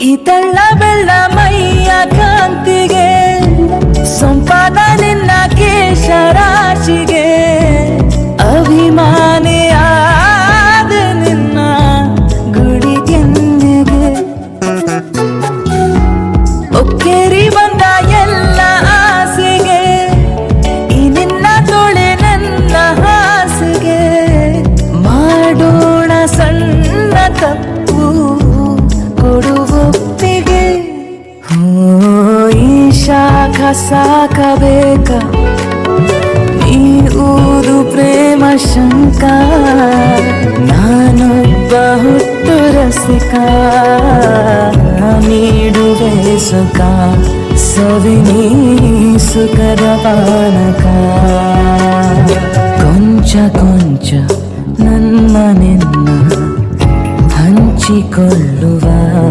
ಈ ತಳ್ಳ ಬೆಳ್ಳ ಮೈಯ ಕಾಂತಿಗೆ ಸೊಂಪಾದ ನಿನ್ನ ಕೇಶರಾಶಿಗೆ ಅಭಿಮಾನಿಯಾದ ನಿನ್ನ ಗುಡಿ ಕೆನ್ನೆಗೆ ಒಕ್ಕೇರಿ ಬಂದ ಎಲ್ಲ ಆಸೆಗೆ ಈ ನಿನ್ನ ತೋಳೆ ನನ್ನ ಹಾಸಿಗೆ ಮಾಡೋಣ ಸಣ್ಣ ತಪ್ಪು ಕೊಡುವೊಪ್ಪಿಗೆ ಈ ಶಾಖ ಸಾಕಬೇಕ ನೀ ಊದು ಪ್ರೇಮ ಶಂಕ ನಾನೊಬ್ಬ ಹುಟ್ಟು ರಸಿಕ ನೀಡುವೆ ಸುಖ ಸವಿನಿ ಸುಖದ ಪಾನಕ ಕೊಂಚ ಕೊಂಚ ನನ್ನ ನಿನ್ನ ಹಂಚಿಕೊಳ್ಳುವ